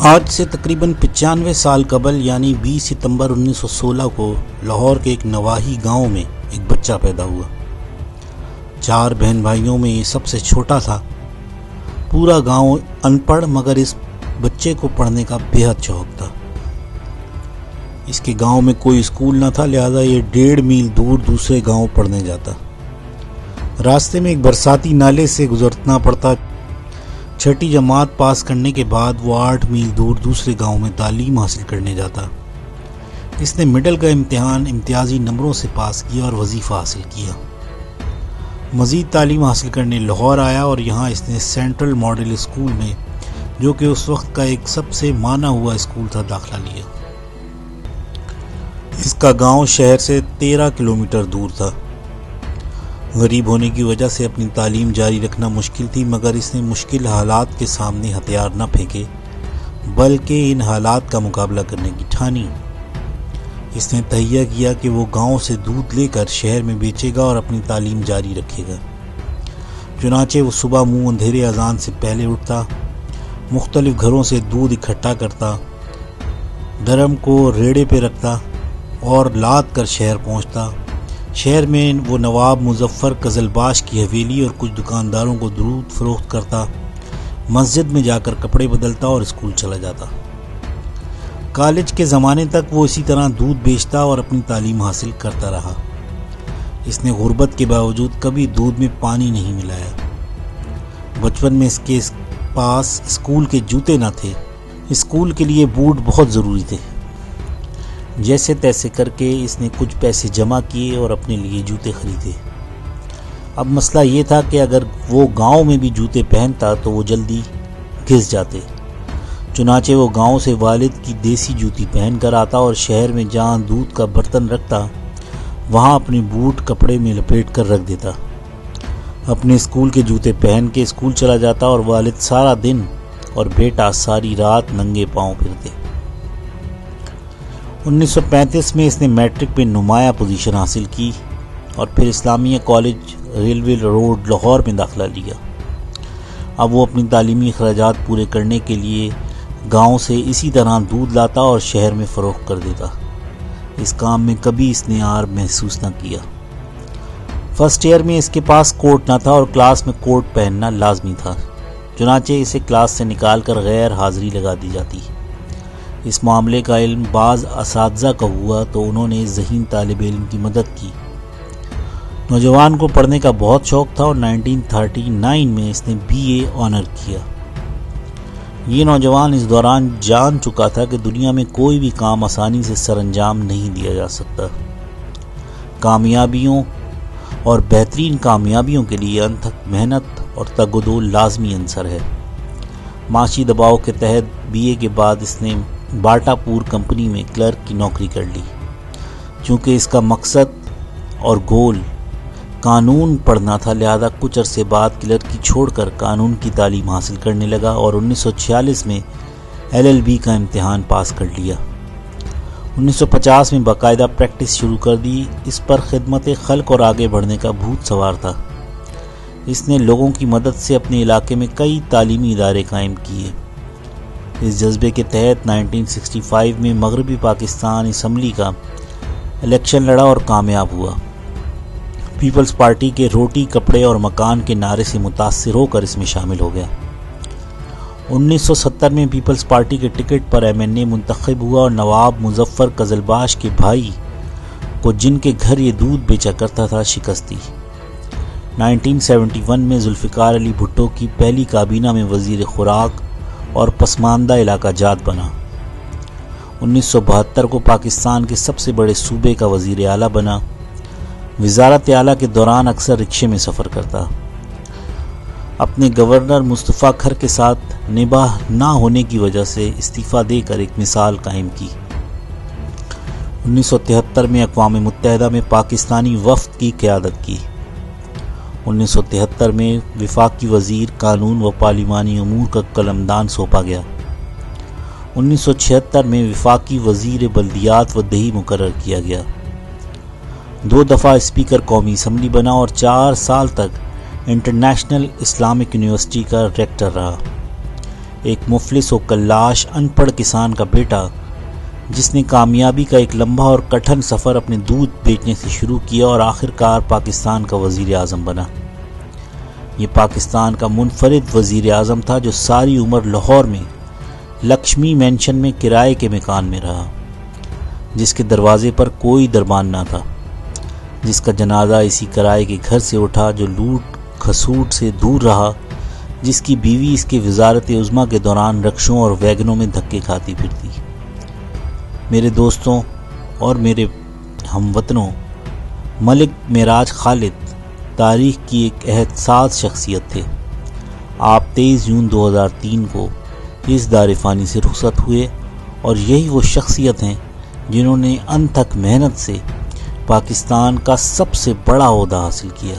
آج سے تقریباً 95 سال قبل یعنی 20 ستمبر 1916 کو لاہور کے ایک نواحی گاؤں میں ایک بچہ پیدا ہوا۔ 4 بہن بھائیوں میں یہ سب سے چھوٹا تھا۔ پورا گاؤں ان پڑھ مگر اس بچے کو پڑھنے کا بے حد شوق تھا۔ اس کے گاؤں میں کوئی اسکول نہ تھا، لہذا یہ 1.5 میل دور دوسرے گاؤں پڑھنے جاتا۔ راستے میں ایک برساتی نالے سے گزرنا پڑتا۔ 6ٹھی جماعت پاس کرنے کے بعد وہ 8 میل دور دوسرے گاؤں میں تعلیم حاصل کرنے جاتا۔ اس نے مڈل کا امتحان امتیازی نمبروں سے پاس کیا اور وظیفہ حاصل کیا۔ مزید تعلیم حاصل کرنے لاہور آیا اور یہاں اس نے سینٹرل ماڈل اسکول میں، جو کہ اس وقت کا ایک سب سے مانا ہوا اسکول تھا، داخلہ لیا۔ اس کا گاؤں شہر سے 13 کلومیٹر دور تھا۔ غریب ہونے کی وجہ سے اپنی تعلیم جاری رکھنا مشکل تھی، مگر اس نے مشکل حالات کے سامنے ہتھیار نہ پھینکے بلکہ ان حالات کا مقابلہ کرنے کی ٹھانی۔ اس نے تہیہ کیا کہ وہ گاؤں سے دودھ لے کر شہر میں بیچے گا اور اپنی تعلیم جاری رکھے گا۔ چنانچہ وہ صبح منہ اندھیرے اذان سے پہلے اٹھتا، مختلف گھروں سے دودھ اکٹھا کرتا، ڈرم کو ریڑے پہ رکھتا اور لاد کر شہر پہنچتا۔ شہر میں وہ نواب مظفر قزلباش کی حویلی اور کچھ دکانداروں کو درود فروخت کرتا، مسجد میں جا کر کپڑے بدلتا اور اسکول چلا جاتا۔ کالج کے زمانے تک وہ اسی طرح دودھ بیچتا اور اپنی تعلیم حاصل کرتا رہا۔ اس نے غربت کے باوجود کبھی دودھ میں پانی نہیں ملایا۔ بچپن میں اس کے پاس اسکول کے جوتے نہ تھے۔ اسکول کے لیے بوٹ بہت ضروری تھے۔ جیسے تیسے کر کے اس نے کچھ پیسے جمع کیے اور اپنے لیے جوتے خریدے۔ اب مسئلہ یہ تھا کہ اگر وہ گاؤں میں بھی جوتے پہنتا تو وہ جلدی گھس جاتے۔ چنانچہ وہ گاؤں سے والد کی دیسی جوتی پہن کر آتا اور شہر میں جہاں دودھ کا برتن رکھتا وہاں اپنے بوٹ کپڑے میں لپیٹ کر رکھ دیتا۔ اپنے اسکول کے جوتے پہن کے اسکول چلا جاتا اور والد سارا دن اور بیٹا ساری رات ننگے پاؤں پھرتے۔ 1935 میں اس نے میٹرک میں نمایاں پوزیشن حاصل کی اور پھر اسلامیہ کالج ریلوے روڈ لاہور میں داخلہ لیا۔ اب وہ اپنی تعلیمی اخراجات پورے کرنے کے لیے گاؤں سے اسی طرح دودھ لاتا اور شہر میں فروخت کر دیتا۔ اس کام میں کبھی اس نے عار محسوس نہ کیا۔ فرسٹ ایئر میں اس کے پاس کوٹ نہ تھا اور کلاس میں کوٹ پہننا لازمی تھا، چنانچہ اسے کلاس سے نکال کر غیر حاضری لگا دی جاتی۔ اس معاملے کا علم بعض اساتذہ کا ہوا تو انہوں نے ذہین طالب علم کی مدد کی۔ نوجوان کو پڑھنے کا بہت شوق تھا اور 1939 میں اس نے BA آنر کیا۔ یہ نوجوان اس دوران جان چکا تھا کہ دنیا میں کوئی بھی کام آسانی سے سر انجام نہیں دیا جا سکتا۔ کامیابیوں اور بہترین کامیابیوں کے لیے انتھک محنت اور تگ و دو لازمی عنصر ہے۔ معاشی دباؤ کے تحت BA کے بعد اس نے باٹا پور کمپنی میں کلرک کی نوکری کر لی۔ چونکہ اس کا مقصد اور گول قانون پڑھنا تھا، لہذا کچھ عرصے بعد کلرکی چھوڑ کر قانون کی تعلیم حاصل کرنے لگا اور 1946 میں LLB کا امتحان پاس کر لیا۔ 1950 میں باقاعدہ پریکٹس شروع کر دی۔ اس پر خدمت خلق اور آگے بڑھنے کا بھوت سوار تھا۔ اس نے لوگوں کی مدد سے اپنے علاقے میں کئی تعلیمی ادارے قائم کیے۔ اس جذبے کے تحت 1965 میں مغربی پاکستان اسمبلی کا الیکشن لڑا اور کامیاب ہوا۔ پیپلز پارٹی کے روٹی کپڑے اور مکان کے نعرے سے متاثر ہو کر اس میں شامل ہو گیا۔ 1970 میں پیپلز پارٹی کے ٹکٹ پر MNA منتخب ہوا اور نواب مظفر قزلباش کے بھائی کو، جن کے گھر یہ دودھ بیچا کرتا تھا، شکست دی۔ 1971 میں ذوالفقار علی بھٹو کی پہلی کابینہ میں وزیر خوراک اور پسماندہ علاقہ جات بنا۔ 1972 کو پاکستان کے سب سے بڑے صوبے کا وزیر اعلیٰ بنا۔ وزارت اعلیٰ کے دوران اکثر رکشے میں سفر کرتا۔ اپنے گورنر مصطفیٰ کھر کے ساتھ نباہ نہ ہونے کی وجہ سے استعفیٰ دے کر ایک مثال قائم کی۔ 1973 میں اقوام متحدہ میں پاکستانی وفد کی قیادت کی۔ 1973 میں وفاقی وزیر قانون و پارلیمانی امور کا قلمدان سونپا گیا۔ 1976 میں وفاقی وزیر بلدیات و دیہی مقرر کیا گیا۔ 2 دفعہ اسپیکر قومی اسمبلی بنا اور 4 سال تک انٹرنیشنل اسلامک یونیورسٹی کا ریکٹر رہا۔ ایک مفلس و کلاش ان پڑھ کسان کا بیٹا جس نے کامیابی کا ایک لمبا اور کٹھن سفر اپنے دودھ بیچنے سے شروع کیا اور آخر کار پاکستان کا وزیر اعظم بنا۔ یہ پاکستان کا منفرد وزیر اعظم تھا جو ساری عمر لاہور میں لکشمی مینشن میں کرائے کے مکان میں رہا، جس کے دروازے پر کوئی دربان نہ تھا، جس کا جنازہ اسی کرائے کے گھر سے اٹھا، جو لوٹ کھسوٹ سے دور رہا، جس کی بیوی اس کے وزارت عظمیٰ کے دوران رکشوں اور ویگنوں میں دھکے کھاتی پھرتی۔ میرے دوستوں اور میرے ہم وطنوں، ملک معراج خالد تاریخ کی ایک عہد ساز شخصیت تھے۔ آپ 23 جون 2003 کو اس دار فانی سے رخصت ہوئے اور یہی وہ شخصیت ہیں جنہوں نے انتھک محنت سے پاکستان کا سب سے بڑا عہدہ حاصل کیا۔